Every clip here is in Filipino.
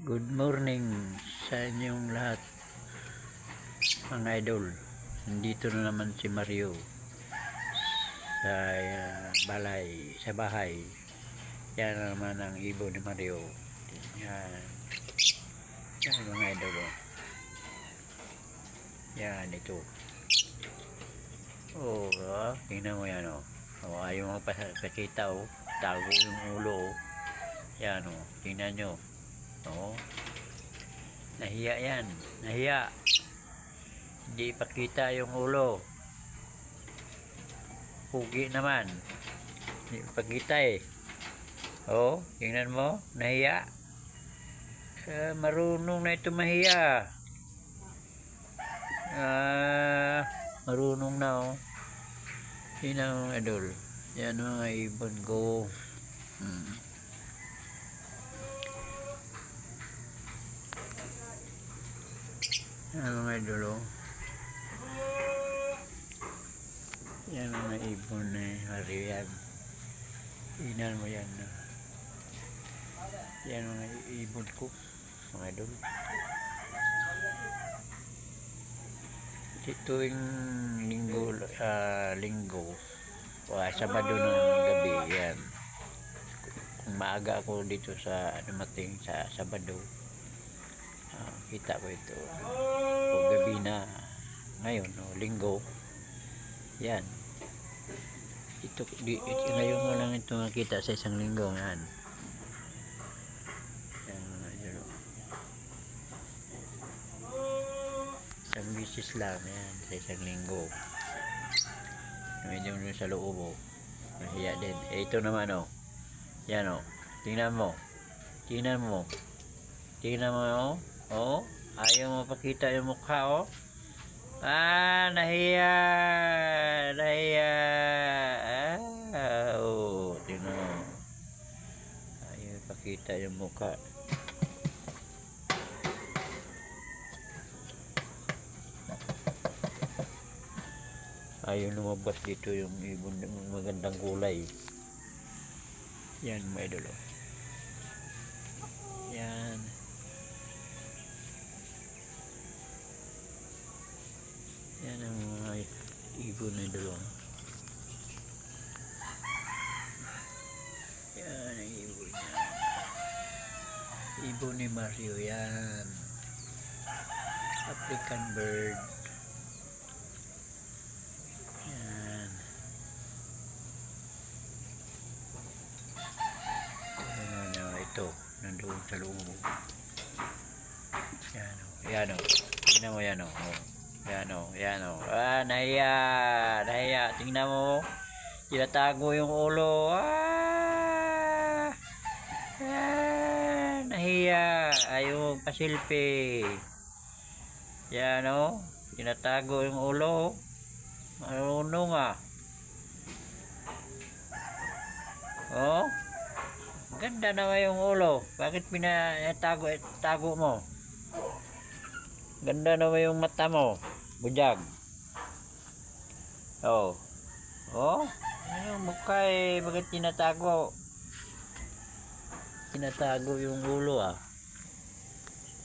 Good morning sa inyong lahat mga idol. Nandito na naman si Mario sa bahay. Yan na naman ang ibon ni Mario. Yan. Yan mga idol. Yan ito. Tingnan mo yan ayaw mo pakita tago yung ulo Yan tingnan nyo. Nahiya yan. Nahiya. Hindi ipakita yung ulo. Pugi naman. Hindi ipakita tingnan mo. Nahiya. Marunong na ito mahiya. Marunong na Tingnan mo idol. Yan mga ibon ko. Yan mga idol. Yan mga ibon Mario yan. Tingnan mo yan. Yan mga ibon ko mga idol. Tuwing linggo Sabado ng gabi yan. Kung maaga ako dito sa dumating sa Sabado, kita ko ito. Kung gabi na ngayon linggo yan. Ngayon mo lang ito makita sa isang linggo yan. Isang bisis lang yan sa isang linggo. Medyo sa loob nahiya din. Ito naman yan tingnan mo ayaw mo pakita yung mukha nahiya tingnan mo ayaw pakita yung mukha. Ayaw lumabas dito yung ibon ng magandang kulay. Yan mga idol. Yan. Yan ang mga ibon na idol. Yan ang ibon niya. Ibon ni Mario yan. African bird. Nandoon sa loob. Yan tingnan mo yan nahiya. Tingnan mo. Tinatago yung ulo. Nahiya. Ayaw pasilpi. Yan tinatago yung ulo. Marunong ganda naman yung ulo. Bakit tago mo? Ganda naman yung mata mo. Bujag. Yung mukha bakit tinatago? Tinatago yung ulo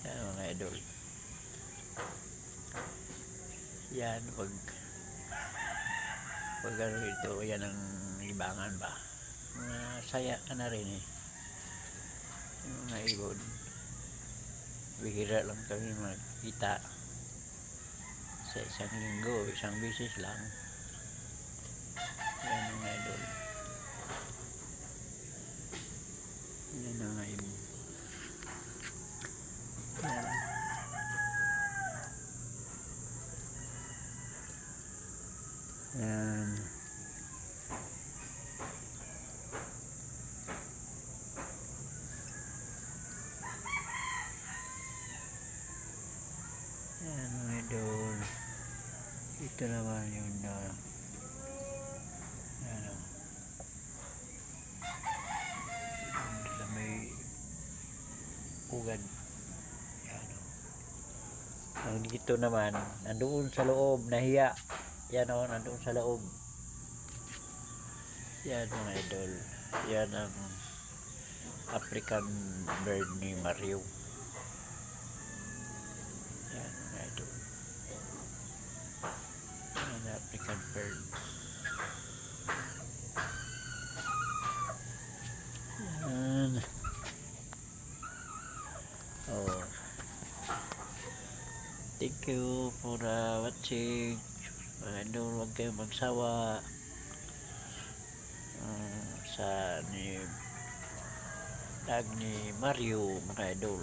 Yan mga idol. Yan pag ito yan ang libangan ba. Saya ka na rin yung mga ibon. Bihira lang kami makita sa isang linggo, isang bisis lang. Yan mga idol. Yan mga ibon. Yan. Yan mga idol. Ito naman yung may ugad. Ang dito naman nandoon sa loob nahiya. Yan nandoon sa loob. Yan mga idol. Yan ang African bird ni Mario. Yan mga idol. Yan African pearls. Yan. Oh. Thank you for watching. Mga idol, huwag kayong magsawa sa ni Mario mga idol.